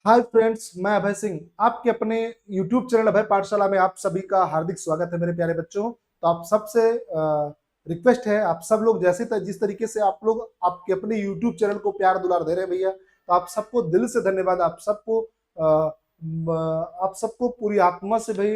Hi friends, मैं अभय सिंह आपके अपने YouTube चैनल अभय पाठशाला में आप सभी का हार्दिक स्वागत है मेरे प्यारे बच्चों। तो आप सबसे रिक्वेस्ट है, आप सब लोग जिस तरीके से आप लोग आपके अपने YouTube चैनल को प्यार दुलार दे रहे हैं भैया, तो आप सबको दिल से धन्यवाद। आप सबको पूरी आत्मा से भाई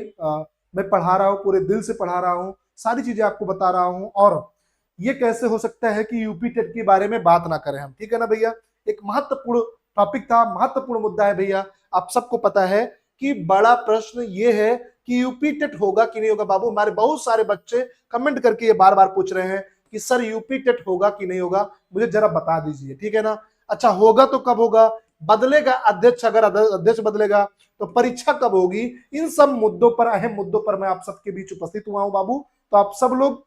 मैं पढ़ा रहा हूँ, पूरे दिल से पढ़ा रहा हूँ, सारी चीजें आपको बता रहा हूँ। और ये कैसे हो सकता है कि यूपी टेट के बारे में बात ना करें हम, ठीक है ना भैया। एक महत्वपूर्ण टॉपिक था, महत्वपूर्ण मुद्दा है भैया। आप सबको पता है कि बड़ा प्रश्न ये है कि यूपी टेट होगा कि नहीं होगा। बाबू, हमारे बहुत सारे बच्चे कमेंट करके ये बार बार पूछ रहे हैं कि सर यूपी टेट होगा कि नहीं होगा, मुझे जरा बता दीजिए, ठीक है ना। अच्छा, होगा तो कब होगा, बदलेगा अध्यक्ष, अगर अध्यक्ष बदलेगा तो परीक्षा कब होगी, इन सब मुद्दों पर, अहम मुद्दों पर मैं आप सबके बीच उपस्थित हुआ हूं बाबू। तो आप सब लोग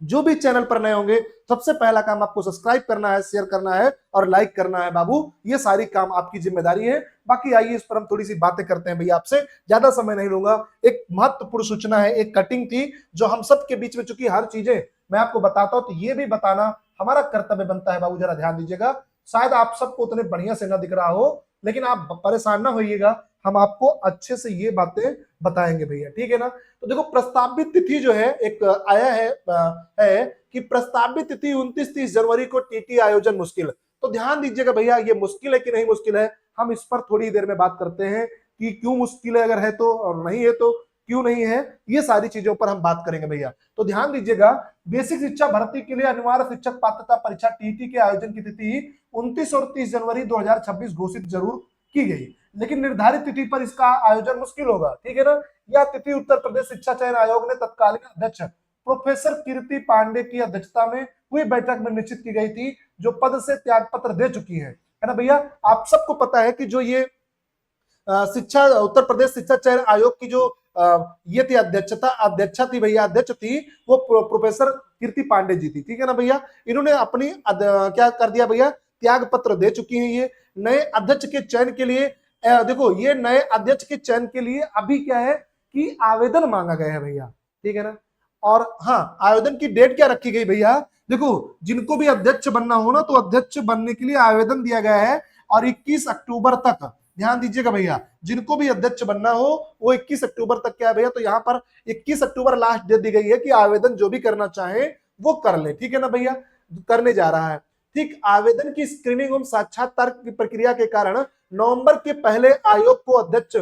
जो भी चैनल पर नए होंगे, सबसे पहला काम आपको सब्सक्राइब करना है, शेयर करना है और लाइक करना है बाबू। ये सारी काम आपकी जिम्मेदारी है। बाकी आइए इस पर हम थोड़ी सी बातें करते हैं भैया, आपसे ज्यादा समय नहीं लूंगा। एक महत्वपूर्ण सूचना है, एक कटिंग थी जो हम सबके बीच में, चूंकि हर चीजें मैं आपको बताता हूं तो ये भी बताना हमारा कर्तव्य बनता है बाबू, जरा ध्यान दीजिएगा। शायद आप सबको उतने बढ़िया से ना दिख रहा हो, लेकिन आप परेशान ना होइएगा, हम आपको अच्छे से ये बातें बताएंगे भैया, ठीक है ना। तो देखो, प्रस्तावित तिथि जो है एक आया है कि प्रस्तावित तिथि 29-30 जनवरी को टीटी आयोजन मुश्किल। तो ध्यान दीजिएगा भैया, ये मुश्किल है कि नहीं मुश्किल है, हम इस पर थोड़ी देर में बात करते हैं कि क्यों मुश्किल है, अगर है तो, और नहीं है तो क्यों नहीं है। ये सारी चीजों पर हम बात करेंगे भैया। तो ध्यान दीजिएगा, बेसिक शिक्षा भर्ती के लिए अनिवार्य शिक्षक पात्रता परीक्षा टीटी के आयोजन की तिथि 29 और 30 जनवरी 2026 घोषित जरूर की गई, लेकिन निर्धारित तिथि पर इसका आयोजन मुश्किल होगा, ठीक है ना। यह तिथि उत्तर प्रदेश शिक्षा चयन आयोग ने तत्कालीन अध्यक्ष प्रोफेसर कीर्ति पांडे की अध्यक्षता में हुई बैठक में निश्चित की गई थी, जो पद से त्याग पत्र दे चुकी है ना भैया। आप सबको पता है कि जो ये शिक्षा, उत्तर प्रदेश शिक्षा चयन आयोग की जो ये थी अध्यक्षा थी भैया, अध्यक्ष थी वो प्रोफेसर कीर्ति पांडे जी थी, ठीक है ना भैया। इन्होंने अपनी क्या कर दिया भैया, त्याग पत्र दे चुकी हैं ये। नए अध्यक्ष के चयन के लिए देखो, ये नए अध्यक्ष के चयन के लिए अभी क्या है कि आवेदन मांगा गया है भैया, ठीक है ना। और हाँ, आवेदन की डेट क्या रखी गई भैया, देखो, जिनको भी अध्यक्ष बनना हो ना, तो अध्यक्ष बनने के लिए आवेदन दिया गया है और 21 अक्टूबर तक, ध्यान दीजिएगा भैया, जिनको भी अध्यक्ष बनना हो वो 21 अक्टूबर तक क्या है भैया, तो यहाँ पर 21 अक्टूबर लास्ट डेट दी गई है कि आवेदन जो भी करना चाहे वो कर ले, ठीक है ना भैया। करने जा रहा है, ठीक। आवेदन की स्क्रीनिंग एवं साक्षात्कार की प्रक्रिया के कारण नवंबर के पहले आयोग को अध्यक्ष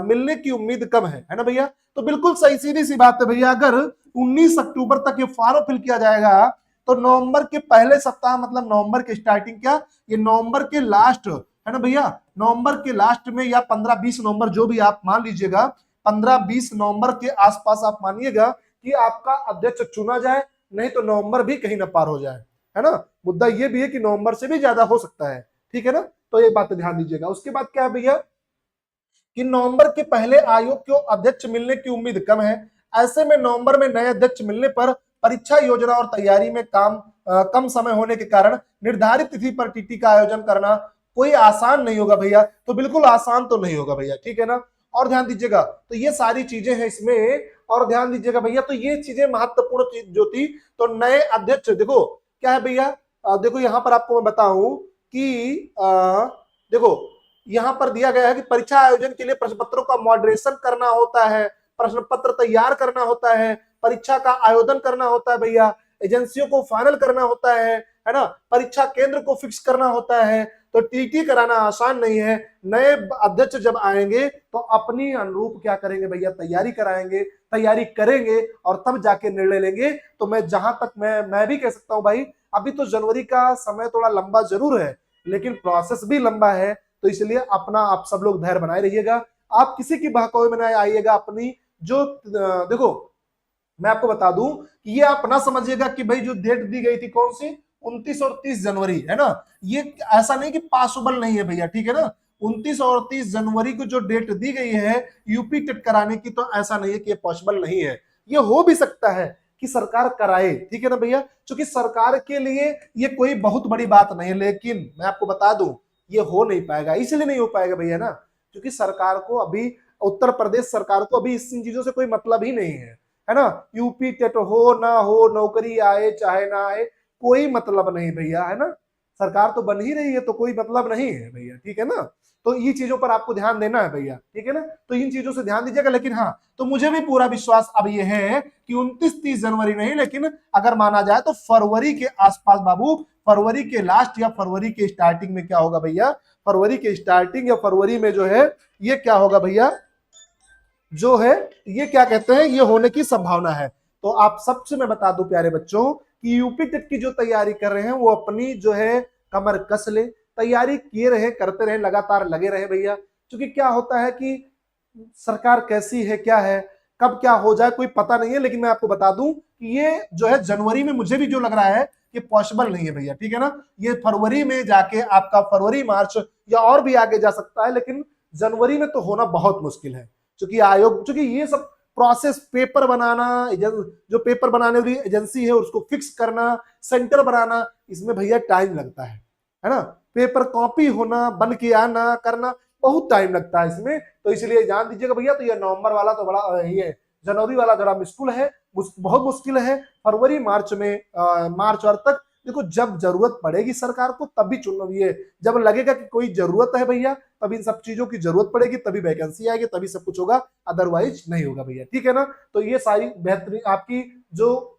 मिलने की उम्मीद कम है ना भैया। तो बिल्कुल सही, सीधी सी बात है भैया, अगर 19 अक्टूबर तक ये फॉर्म फिल किया जाएगा तो नवंबर के पहले सप्ताह, मतलब नवंबर के स्टार्टिंग, क्या ये नवंबर के लास्ट है ना भैया, नवंबर के लास्ट में या 15-20 नवंबर, जो भी आप मान लीजिएगा, 15-20 नवंबर के आसपास आप मानिएगा कि आपका अध्यक्ष चुना जाए, नहीं तो नवंबर भी कहीं ना पार हो जाए, है ना। मुद्दा ये भी है कि नवंबर से भी ज्यादा हो सकता है, ठीक है ना। तो ये बात ध्यान दीजिएगा। उसके बाद क्या है भैया कि नवंबर के पहले आयोग को अध्यक्ष मिलने की उम्मीद कम है। ऐसे में नवंबर में नए अध्यक्ष मिलने पर परीक्षा योजना और तैयारी में कम समय होने के कारण निर्धारित तिथि पर टीटी का आयोजन करना कोई आसान नहीं होगा भैया। तो बिल्कुल आसान तो नहीं होगा भैया, ठीक है ना। और ध्यान दीजिएगा, तो ये सारी चीजें हैं इसमें। और ध्यान दीजिएगा भैया, तो ये चीजें महत्वपूर्ण चीज जो थी, तो नए अध्यक्ष देखो क्या है भैया, देखो यहाँ पर आपको मैं बताऊं कि देखो यहाँ पर दिया गया है कि परीक्षा आयोजन के लिए प्रश्न पत्रों का मॉडरेशन करना होता है, प्रश्न पत्र तैयार करना होता है, परीक्षा का आयोजन करना होता है भैया, एजेंसियों को फाइनल करना होता है ना, परीक्षा केंद्र को फिक्स करना होता है। तो टीटी कराना आसान नहीं है। नए अध्यक्ष जब आएंगे तो अपनी अनुरूप क्या करेंगे भैया, तैयारी कराएंगे, तैयारी करेंगे और तब जाके निर्णय लेंगे। तो मैं जहां तक मैं भी कह सकता हूं भाई, अभी तो जनवरी का समय थोड़ा लंबा जरूर है, लेकिन प्रोसेस भी लंबा है। तो इसलिए अपना आप सब लोग धैर्य बनाए रहिएगा, आप किसी की बहकावे में ना आइएगा। अपनी जो देखो, मैं आपको बता दूं कि ये आप ना समझिएगा कि भाई जो डेट दी गई थी कौन सी, 29 और 30 जनवरी, है ना। ये ऐसा नहीं कि पॉसिबल नहीं है भैया, ठीक है ना। 29 और 30 जनवरी को जो डेट दी गई है यूपी टेट कराने की, तो ऐसा नहीं है कि ये पॉसिबल नहीं है। ये हो भी सकता है कि सरकार कराए, ठीक है ना भैया, क्योंकि सरकार के लिए ये कोई बहुत बड़ी बात नहीं है। लेकिन मैं आपको बता दूं, ये हो नहीं पाएगा। इसलिए नहीं हो पाएगा भैया ना, क्योंकि सरकार को अभी, उत्तर प्रदेश सरकार को अभी इन चीजों से कोई मतलब ही नहीं है ना। यूपी टेट हो ना हो, नौकरी आए चाहे ना आए, कोई मतलब नहीं भैया, है ना। सरकार तो बन ही रही है, तो कोई मतलब नहीं है भैया, ठीक है ना। तो ये चीजों पर आपको ध्यान देना है भैया, ठीक है ना। तो इन चीजों से ध्यान दीजिएगा। लेकिन हाँ, तो मुझे भी पूरा विश्वास अब ये है कि 29-30 जनवरी नहीं, लेकिन अगर माना जाए तो फरवरी के आसपास बाबू, फरवरी के लास्ट या फरवरी के स्टार्टिंग में क्या होगा भैया, फरवरी के स्टार्टिंग या फरवरी में जो है ये क्या होगा भैया, जो है ये क्या कहते हैं, ये होने की संभावना है। तो आप सबसे मैं बता दूं प्यारे बच्चों कि यूपी टेट की जो तैयारी कर रहे हैं वो अपनी जो है कमर कस ले, तैयारी किए रहे, करते रहे, लगातार लगे रहे भैया। क्योंकि क्या होता है कि सरकार कैसी है, क्या है, कब क्या हो जाए कोई पता नहीं है। लेकिन मैं आपको बता दूं कि ये जो है जनवरी में मुझे भी जो लग रहा है कि पॉसिबल नहीं है भैया, ठीक है ना। ये फरवरी में जाके आपका फरवरी मार्च या और भी आगे जा सकता है, लेकिन जनवरी में तो होना बहुत मुश्किल है। क्योंकि आयोग, क्योंकि ये सब प्रोसेस, पेपर बनाना, जो पेपर बनाने वाली एजेंसी है उसको फिक्स करना, सेंटर बनाना, इसमें भैया टाइम लगता है ना। पेपर कॉपी होना, बन के आना, करना, बहुत टाइम लगता है इसमें। तो इसलिए जान दीजिएगा भैया, तो ये नवंबर वाला तो बड़ा, ये जनवरी वाला जरा मुश्किल है, बहुत मुश्किल है। फरवरी मार्च में मार्च और तक देखो, जब जरूरत पड़ेगी सरकार को तभी चुनो, ये जब लगेगा कि कोई जरूरत है भैया, तभी इन सब चीजों की जरूरत पड़ेगी, तभी वैकेंसी आएगी, तभी सब कुछ होगा, अदरवाइज नहीं होगा भैया, ठीक है ना। तो ये सारी बेहतरीन आपकी जो,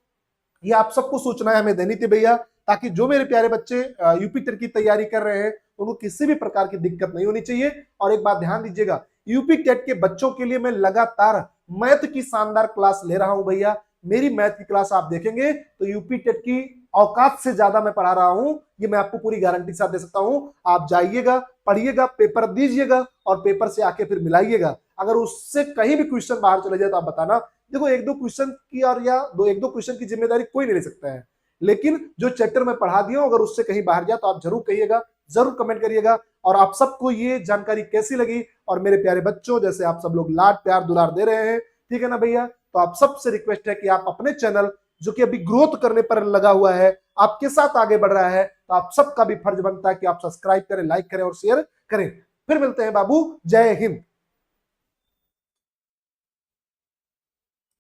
ये आप सबको सूचनाएं हमें देनी थी भैया, ताकि जो मेरे प्यारे बच्चे यूपी टेट की तैयारी कर रहे हैं उनको किसी भी प्रकार की दिक्कत नहीं होनी चाहिए। और एक बात ध्यान दीजिएगा, यूपी टेट के बच्चों के लिए मैं लगातार मैथ की शानदार क्लास ले रहा हूं भैया। मेरी मैथ की क्लास आप देखेंगे तो यूपी टेट की औकात से ज्यादा मैं पढ़ा रहा हूं, ये मैं आपको पूरी गारंटी के साथ दे सकता हूं। आप जाइएगा, पढ़िएगा, पेपर दीजिएगा और पेपर से आके फिर मिलाइएगा। अगर उससे कहीं भी क्वेश्चन बाहर चले जाए तो आप बताना। देखो, एक दो क्वेश्चन की और या एक दो क्वेश्चन की जिम्मेदारी कोई नहीं ले सकता है, लेकिन जो चैप्टर में पढ़ा दिया अगर उससे कहीं बाहर जाए तो आप जरूर कहिएगा, जरूर कमेंट करिएगा। और आप सबको ये जानकारी कैसी लगी, और मेरे प्यारे बच्चों जैसे आप सब लोग लाड प्यार दुलार दे रहे हैं, ठीक है ना भैया। तो आप सबसे रिक्वेस्ट है कि आप अपने चैनल जो कि अभी ग्रोथ करने पर लगा हुआ है, आपके साथ आगे बढ़ रहा है, तो आप सबका भी फर्ज बनता है कि आप सब्सक्राइब करें, लाइक करें और शेयर करें। फिर मिलते हैं बाबू, जय हिंद।